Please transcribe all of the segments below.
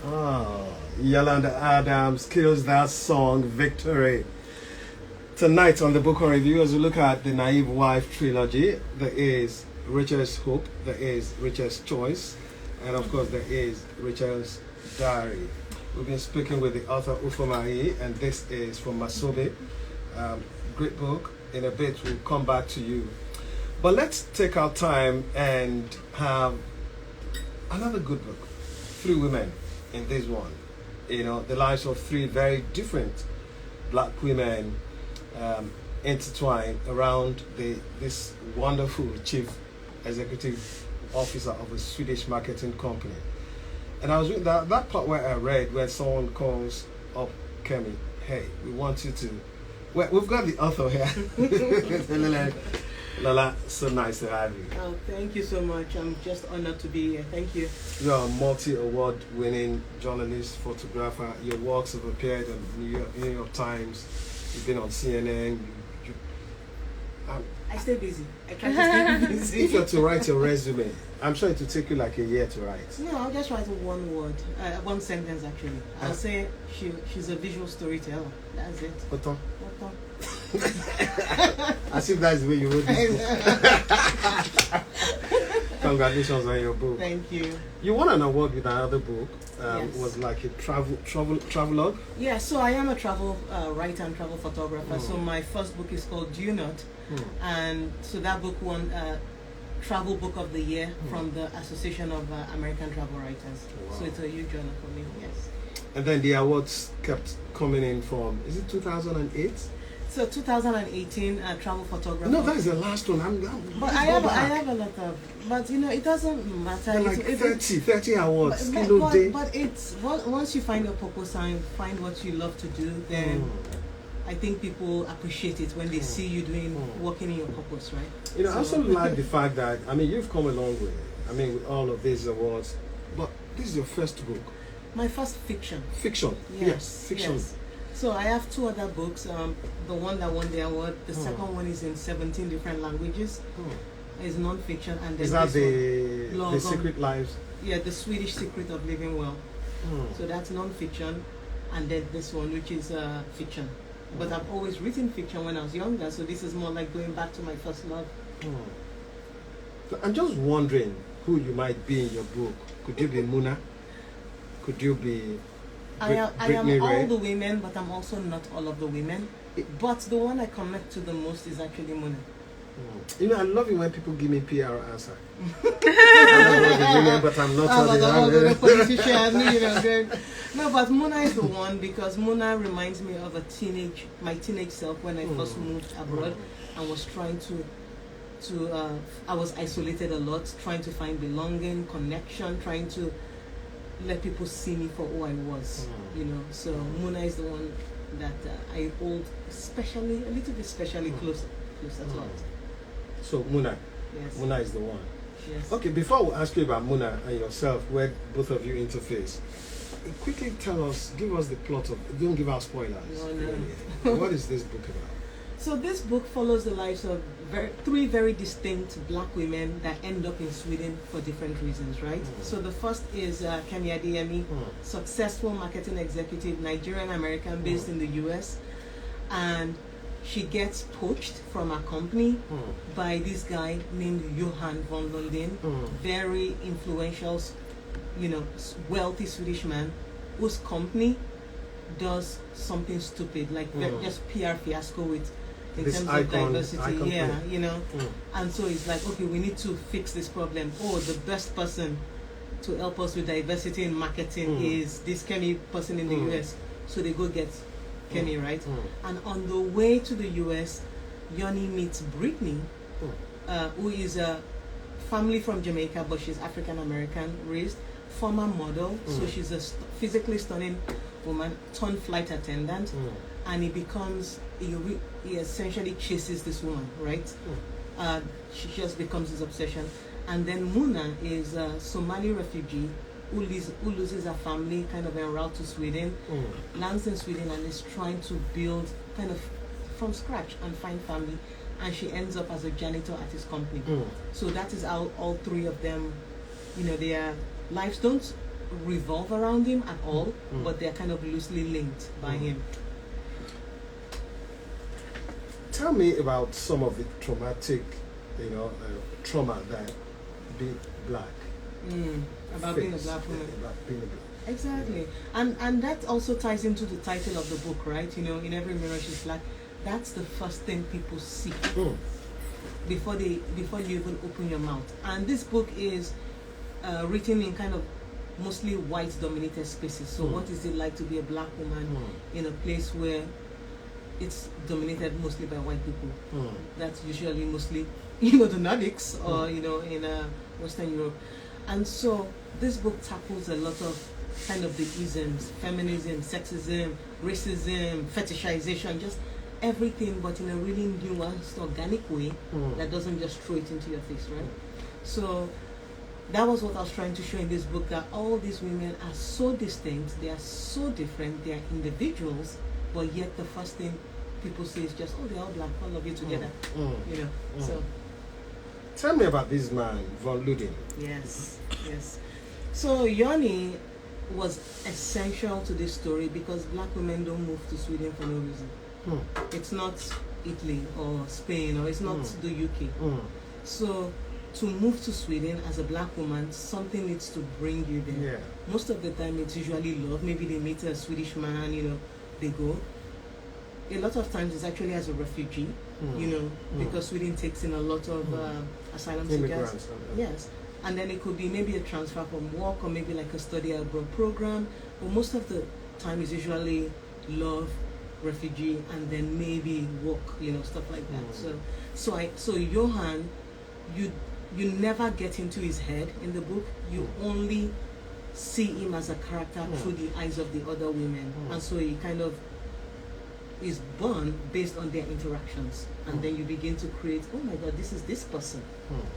Oh, Yolanda Adams kills that song Victory. Tonight on the book review, as we look at the Naive Wife trilogy, there is Rachel's Hope, there is Rachel's Choice, and of course there is Rachel's Diary. We've been speaking with the author Ufomai, and this is from Masobe. Great book. In a bit we'll come back to you. But let's take our time and have another good book. 3 women in this one. You know, the lives of 3 very different black women intertwined around this wonderful chief executive officer of a Swedish marketing company. And I was with that part where I read where someone calls up Kemi, hey, we want you to, well, we've got the author here. Lola, so nice to have you. Oh, thank you so much. I'm just honored to be here. Thank you. You're a multi-award winning journalist, photographer. Your works have appeared in New York Times. You've been on CNN. I stay busy. I try to stay busy. If you're to write your resume, I'm sure it will take you like a year to write. No, I'll just write one word, one sentence actually. I'll say she's a visual storyteller. That's it. Oton. Oton. As if that's the way you wrote this book. Congratulations on your book. Thank you. You won an award with another book. Yes. Was like a travelogue. Yeah, so I am a travel writer and travel photographer. So my first book is called Do You Not? And so that book won Travel Book of the Year from the Association of American Travel Writers. Wow. So it's a huge honor for me, yes. And then the awards kept coming in from, is it 2008? So 2018 travel photographer. No, that is the last one. But I have a lot of, but you know, it doesn't matter. Like 30 awards. But it's once you find your purpose and find what you love to do, then I think people appreciate it when they see you working in your purpose, right? You know, I also like the fact that, I mean, you've come a long way. I mean, with all of these awards, but this is your first book. My first fiction. Fiction. Yes, fiction. Yes. So I have 2 other books. The one that won the award, the second one is in 17 different languages. It's non-fiction, and then is that the Secret Lives? Yeah, the Swedish Secret of Living Well. So that's non-fiction, and then this one, which is fiction. But I've always written fiction when I was younger, so this is more like going back to my first love. So I'm just wondering who you might be in your book. Could you be Muna? Could you be I am all the women, but I'm also not all of the women. But the one I connect to the most is actually Muna. You know, I love it when people give me PR answer. I'm all the women, but I'm not all the politician, you know. No, but Muna is the one because Muna reminds me of my teenage self when I first moved abroad and was trying I was isolated a lot, trying to find belonging, connection, trying to let people see me for who I was, you know. So Muna is the one that I hold a little bit specially close to heart. So Muna, yes. Muna is the one. Yes. Okay, before we ask you about Muna and yourself, where both of you interface, quickly give us the plot of. Don't give out spoilers. No. What is this book about? So this book follows the lives of 3 very distinct black women that end up in Sweden for different reasons, right? So the first is Kemi Adeyemi, successful marketing executive, Nigerian-American based in the US. And she gets poached from her company by this guy named Johan von Lundin, very influential, you know, wealthy Swedish man whose company does something stupid, like just PR fiasco in this terms icon, of diversity, you know. And so it's like, okay, we need to fix this problem. Oh, the best person to help us with diversity in marketing is this Kemi person in the US. So they go get Kemi, right? And on the way to the US, Yoni meets Brittany, who is a family from Jamaica, but she's African American raised, former model. So she's a physically stunning woman, turned flight attendant, and he essentially chases this woman, right? She just becomes his obsession. And then Muna is a Somali refugee who loses her family, kind of en route to Sweden, lands in Sweden and is trying to build kind of from scratch and find family, and she ends up as a janitor at his company. So that is how all 3 of them, you know, their lives don't revolve around him at all, but they're kind of loosely linked by him. Tell me about some of the traumatic, trauma that being black. About being a black woman. About being a black. Exactly. And that also ties into the title of the book, right? In Every Mirror She's Black. That's the first thing people see before you even open your mouth. And this book is written in kind of mostly white dominated spaces. So what is it like to be a black woman in a place where it's dominated mostly by white people? That's usually mostly the Nordics or in Western Europe. And so this book tackles a lot of kind of the isms: feminism, sexism, racism, fetishization, just everything, but in a really nuanced, organic way that doesn't just throw it into your face, right? So that was what I was trying to show in this book, that all these women are so distinct, they are so different, they are individuals, but yet the first thing people say is just, oh, they're all black, all of you together, So tell me about this man, von Luden. Yes. So Yoni was essential to this story because black women don't move to Sweden for no reason. It's not Italy or Spain, or it's not the UK. So to move to Sweden as a black woman, something needs to bring you there. Most of the time it's usually love. Maybe they meet a Swedish man, they go. A lot of times it's actually as a refugee, because Sweden takes in a lot of asylum seekers. Yes. And then it could be maybe a transfer from work, or maybe like a study abroad program. But most of the time it's usually love, refugee, and then maybe work, stuff like that. So Johan, you never get into his head in the book. You only see him as a character through the eyes of the other women. And so he kind of is born based on their interactions. And then you begin to create, oh my God, this is this person,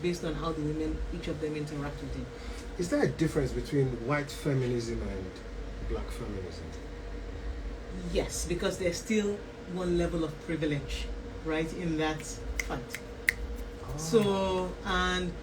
based on how the women, each of them interact with him. Is there a difference between white feminism and black feminism? Yes, because there's still one level of privilege, right, in that fight. So, and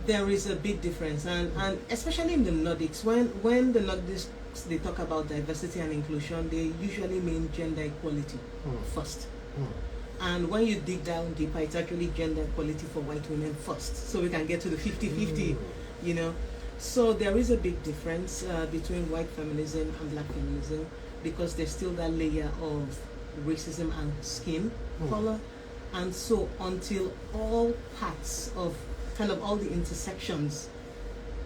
there is a big difference, and especially in the Nordics, when the Nordics, they talk about diversity and inclusion, they usually mean gender equality first. And when you dig down deeper, it's actually gender equality for white women first, so we can get to the 50-50, So there is a big difference between white feminism and black feminism, because there's still that layer of racism and skin color. And so until all parts of kind of all the intersections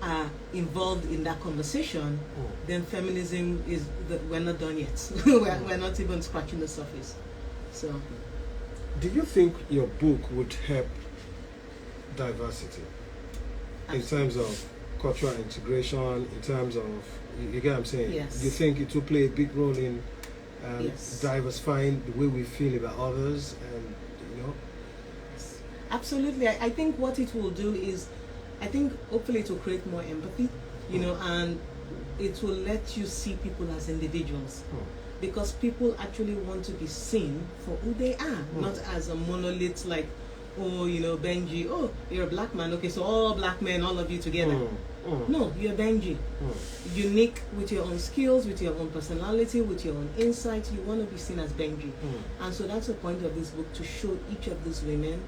are involved in that conversation, then feminism we're not done yet. We're not even scratching the surface. So, do you think your book would help diversity in terms of cultural integration, in terms of, you get what I'm saying? Yes. Do you think it will play a big role in diversifying the way we feel about others, and Absolutely. I think what it will do is, I think hopefully it will create more empathy, and it will let you see people as individuals. Because people actually want to be seen for who they are, not as a monolith like, oh, Benji, oh, you're a black man, okay, so all black men, all of you together. No, you're Benji. Unique with your own skills, with your own personality, with your own insight. You want to be seen as Benji. And so that's the point of this book, to show each of these women,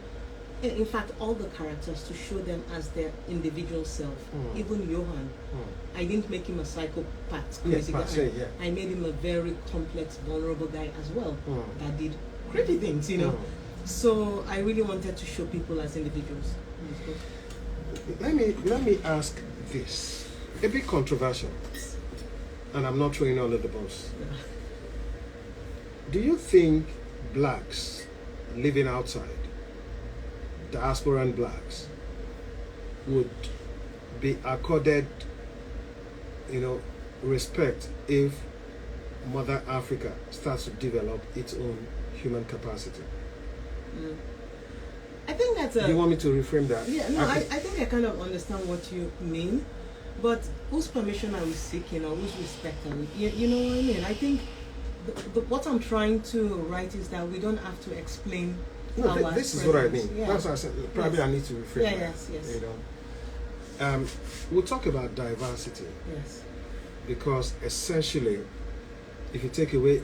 in fact all the characters, to show them as their individual self. Even Johan, I didn't make him a psychopath, crazy guy. I made him a very complex, vulnerable guy as well, that did crazy things, So I really wanted to show people as individuals. Let me ask this, a bit controversial, and I'm not throwing you under the bus. Do you think blacks living outside, diasporan blacks, would be accorded, respect if Mother Africa starts to develop its own human capacity? I think that's Do you want me to reframe that? Yeah, no, I think I kind of understand what you mean, but whose permission are we seeking, or whose respect are we? You know what I mean? I think what I'm trying to write is that we don't have to explain. No, this is what I mean. Yeah. That's what I said. Probably I need to reframe that. Yes. We'll talk about diversity. Yes. because essentially, if you take away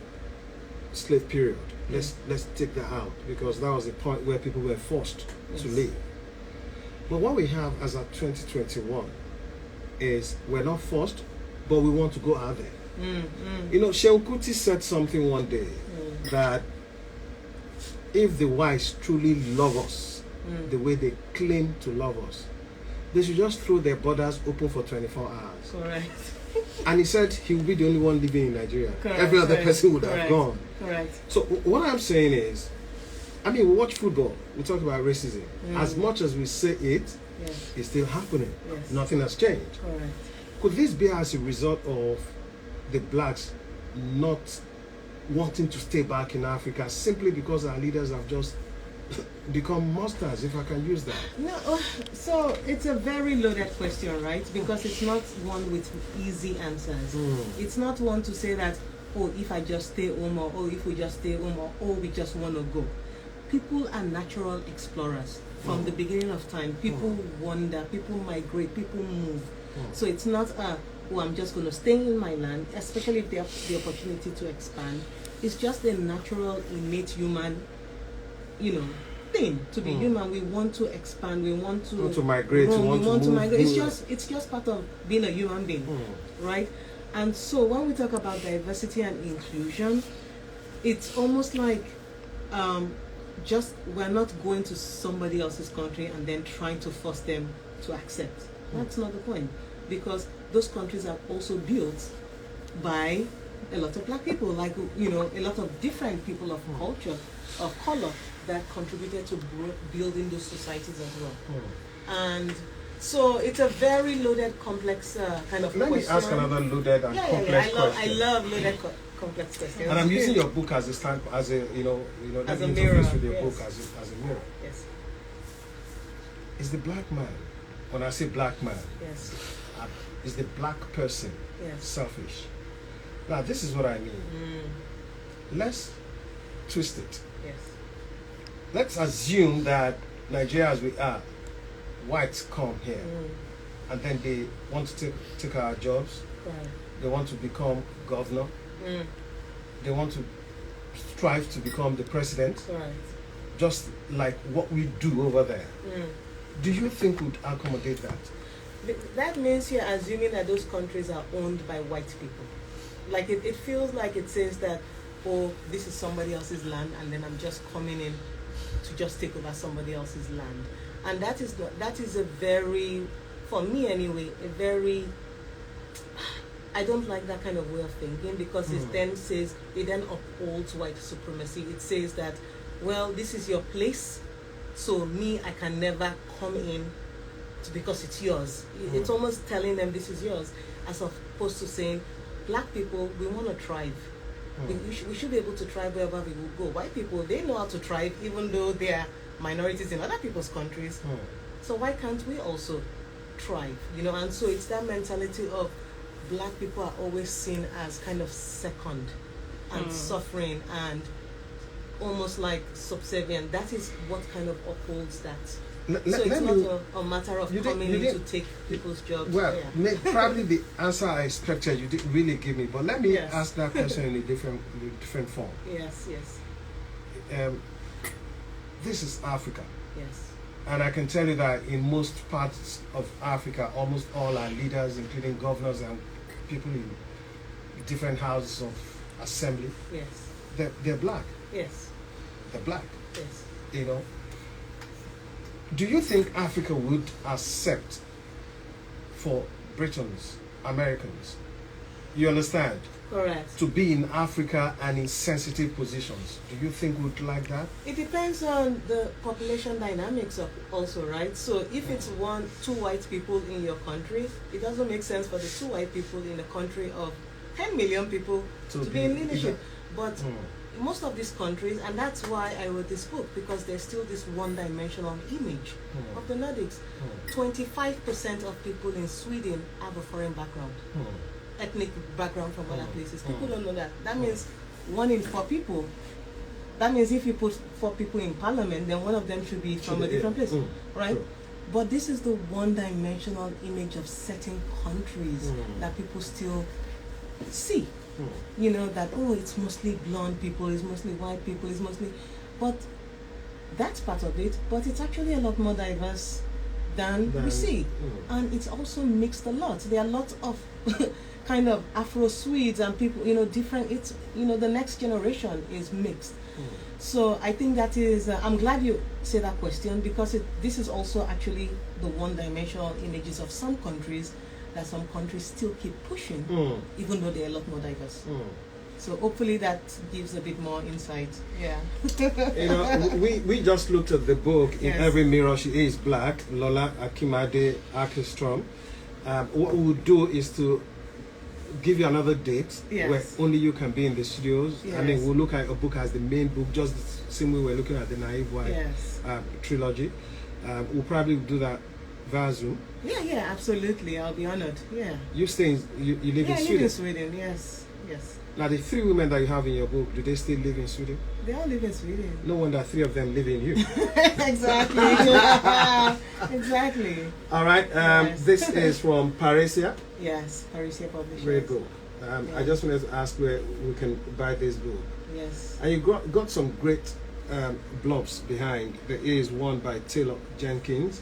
slave period, let's take that out, because that was the point where people were forced to leave. But what we have as of 2021 is we're not forced, but we want to go out there. You know, Shehu Kuti said something one day that if the whites truly love us the way they claim to love us, they should just throw their borders open for 24 hours. Correct. And he said he would be the only one living in Nigeria. Correct. Every other person would have gone. Correct. So what I'm saying is, I mean, we watch football, we talk about racism. As much as we say it, it's still happening. Yes. Nothing has changed. Correct. Could this be as a result of the blacks not wanting to stay back in Africa simply because our leaders have just become monsters, if I can use that? No, so it's a very loaded question, right? Because it's not one with easy answers. It's not one to say that, oh, if I just stay home, or oh, if we just stay home, or oh, we just want to go. People are natural explorers. From the beginning of time, people wander, people migrate, people move. So it's not oh, I'm just going to stay in my land, especially if they have the opportunity to expand. It's just a natural, innate human, thing. To be human, we want to expand, we want to migrate, roam, we want to migrate. Move. It's just part of being a human being, right? And so when we talk about diversity and inclusion, it's almost like we're not going to somebody else's country and then trying to force them to accept. That's not the point, because those countries are also built by a lot of black people, like a lot of different people of culture, of color, that contributed to building those societies as well. And so it's a very loaded, complex kind of question. Let me ask another loaded and complex question. I love loaded complex questions. And I'm using your book as a stand, as a as a interface mirror with your book as a mirror. Yes. Is the black man, when I say black man, is the black person selfish? Now this is what I mean. Let's twist it. Yes. Let's assume that Nigeria, as we are, whites come here, and then they want to take our jobs. Right. They want to become governor. They want to strive to become the president. Right. Just like what we do over there. Do you think we'd accommodate that? That means you're assuming that those countries are owned by white people. Like it feels like it says that, oh, this is somebody else's land, and then I'm just coming in to just take over somebody else's land. And that is a very, for me anyway, I don't like that kind of way of thinking, because it then upholds white supremacy. It says that, well, this is your place, so me, I can never come in because it's yours. It's almost telling them this is yours, as opposed to saying, black people, we want to thrive. We should be able to thrive wherever we will go. White people, they know how to thrive, even though they are minorities in other people's countries. So why can't we also thrive? And so it's that mentality of black people are always seen as kind of second and suffering and almost like subservient. That is what kind of upholds that. So it's not a matter of coming in to take people's jobs. Well, probably the answer I expected you didn't really give me, but let me ask that question in a different form. Yes. This is Africa. Yes. And I can tell you that in most parts of Africa, almost all our leaders, including governors and people in different houses of assembly, they're black. Yes. They're black. Yes. Do you think Africa would accept for Britons, Americans, you understand? Correct. To be in Africa and in sensitive positions? Do you think we'd like that? It depends on the population dynamics also, right? So if it's two white people in your country, it doesn't make sense for the two white people in a country of 10 million people to be in leadership. But most of these countries, and that's why I wrote this book, because there's still this one-dimensional image of the Nordics. 25% of people in Sweden have a foreign background, ethnic background from other places. People don't know that. That means 1 in 4 people. That means if you put 4 people in parliament, then one of them should be from a different place, right? But this is the one-dimensional image of certain countries that people still see. You know, that, oh, it's mostly blonde people, it's mostly white people, it's mostly, but that's part of it, but it's actually a lot more diverse than we see. And it's also mixed a lot. There are lots of kind of Afro Swedes and people, you know, different, it's, you know, the next generation is mixed. So I think that is, I'm glad you say that question, because this is also actually the one-dimensional images of some countries that some countries still keep pushing, even though they're a lot more diverse. So hopefully that gives a bit more insight. Yeah. You know, we just looked at the book, In Every Mirror She Is Black, Lola, Akinmade, Åkerström. What we'll do is to give you another date where only you can be in the studios. I mean, we'll look at a book as the main book, just the same way we're looking at the Naive Wife trilogy. We'll probably do that via Zoom. Yeah, absolutely. I'll be honored. Yeah. You stay in, you live in Sweden? Yeah, I live in Sweden, yes. Now, the 3 women that you have in your book, do they still live in Sweden? They all live in Sweden. No wonder 3 of them live in you. Exactly. Exactly. All right. This is from Paresia. Yes, Paresia Publishers. Great book. I just wanted to ask where we can buy this book. Yes. And you got some great blobs behind. There is one by Taylor Jenkins.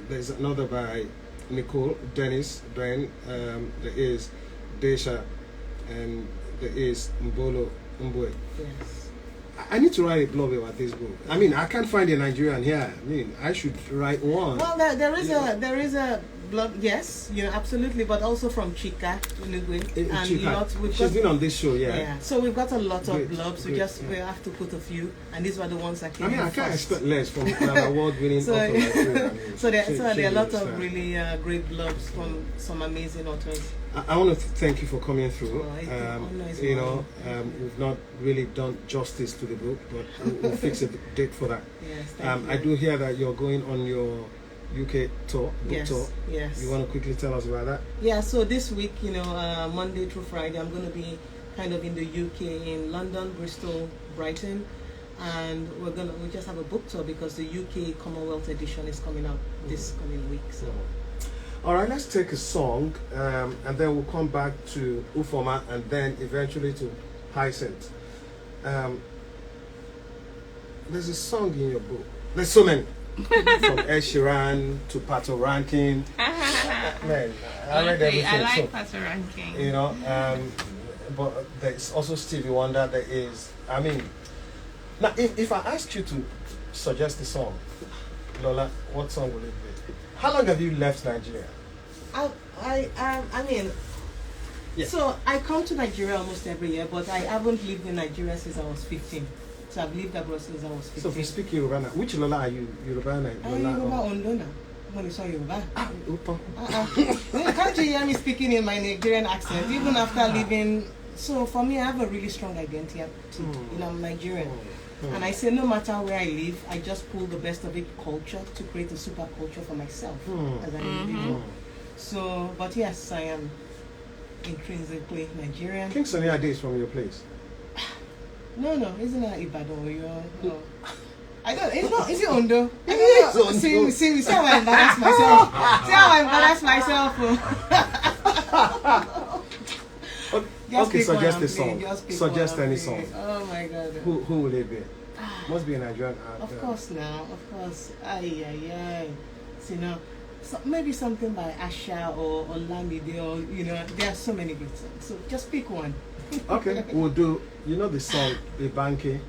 There's another by Nicole Dennis Ben. There is Desha, and there is Mbolo Mbwe. Yes. I need to write a blog about this book. I mean, I can't find a Nigerian here. I mean, I should write one. Well, there is a blog, yes, you know, absolutely, but also from Chika Unugwe. And she's been on this show, yeah. So we've got a lot of blogs. We have to put a few, and these were the ones that came. I mean, I can't first. expect less from an award-winning author like you. So there are a lot of really great blogs from some amazing authors. I want to thank you for coming through. You know, we've not really done justice to the book, but we'll fix a date for that. Yes, thank you. I do hear that you're going on your UK tour, book tour. Yes. You want to quickly tell us about that? Yeah, so this week, you know, Monday through Friday, I'm going to be kind of in the UK, in London, Bristol, Brighton, and we just have a book tour because the UK Commonwealth edition is coming out this coming week. So. All right, let's take a song, and then we'll come back to Ufoma, and then eventually to Hyacinth. There's a song in your book. There's so many. From Ed Sheeran to Pato Rankin. Man, I read everything. I like Pato Rankin. You know, but there's also Stevie Wonder. There is, I mean, now if I ask you to suggest a song, Lola, what song will it be? How long have you left Nigeria? I mean, so I come to Nigeria almost every year, but I haven't lived in Nigeria since I was 15. So I've lived abroad since I was 15. So if you speak Yoruba now, which Lola are you? Yoruba and Lola? Yoruba Ondo now. When you saw Yoruba. Upo. Can't you hear me speaking in my Nigerian accent, even after living? So for me, I have a really strong identity. You know, I'm Nigerian. And I say no matter where I live, I just pull the best of it culture to create a super culture for myself as an individual. So, but yes, I am intrinsically Nigerian. King Sunny Ade is from your place. No, isn't that Ibadan or no? I don't. It's not. Is it Ondo? I Yes, don't know. Ondo. See how I embarrass myself. See how I embarrass myself. Okay, suggest a song. Suggest any song. Oh my God. Who will it be? Must be a Nigerian actor. Of course now. Of course. Ay. See now. So maybe something by Asha or Olamide or you know. There are so many good songs. So just pick one. Okay, we'll do. You know the song Ibanke?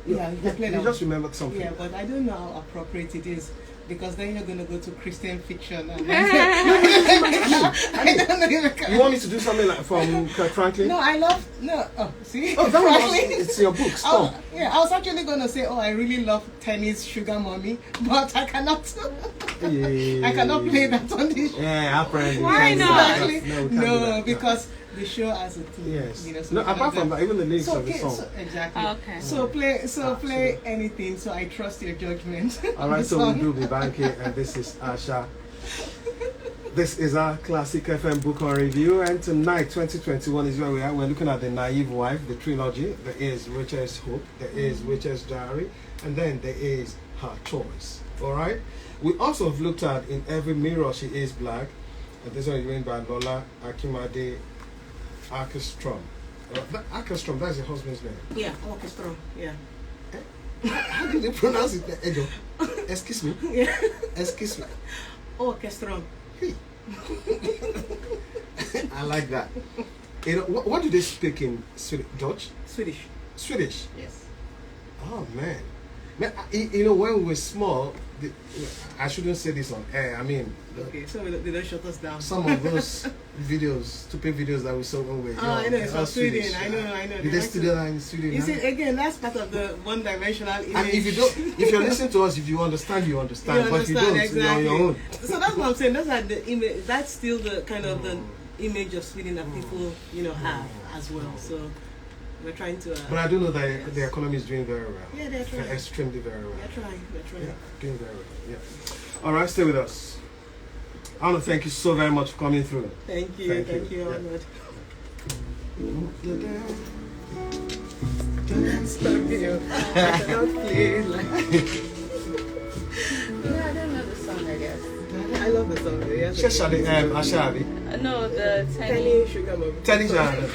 Yeah, you just remembered something. Yeah, but I don't know how appropriate it is because then you're going to go to Christian fiction. And I don't know you want me to do something like from Kirk Franklin? No, I love see. Oh, that was, it's your book. Stop. I was actually going to say, I really love Tennis Sugar Mommy, but I cannot. I cannot play that on this show. Yeah, apparently. Why not? No, because the show has a theme. Yes. You know, so no, apart from that, even the lyrics of the song. So, exactly. Okay. So play anything. So I trust your judgment. All right. So we'll do Bibanke, and this is Asha. This is our classic FM book on review, and tonight, 2021, is where we are. We're looking at the Naive Wife, the trilogy. There is Richard's Hope, there is Richard's Diary, and then there is Her Choice. All right. We also have looked at In Every Mirror She Is Black, and this one is written by Lola, Akinmade, Åkerström. Åkerström, that's your husband's name. Yeah, Åkerström. Yeah. How do you pronounce it, Ejo? Excuse me. Yeah. Excuse me. Åkerström. Hey. I like that. You know, what do they speak in Dutch? Swedish. Swedish. Yes. Oh man. Man, you know, when we were small, I shouldn't say this on air. I mean, Okay, so they don't shut us down. some of those videos, stupid videos that we saw when we were young. Oh, I know, it's they from are Sweden. Swedish. I know. Did they study that in Sweden? You huh? see, again, that's part of the one-dimensional image. And if you don't, if you're listening to us, if you understand, you understand. You But if you understand, don't, you're on your own. So that's what I'm saying. Those are the image. That's still the kind of the image of Sweden that people, have as well. So we're trying to. But I do know that the economy is doing very well. Yeah, they're trying. Extremely very well. They're trying. Yeah, doing very well. Yeah. All right, stay with us. I want to thank you so very much for coming through. Thank you. Thank you, Yeah. Ahmed. Stop you. I cannot play like. No, I don't know the song, I guess. I love the song. Yes, Shashali, Ashabi. No, the Tenny Sugar Mom. Tenny Shana.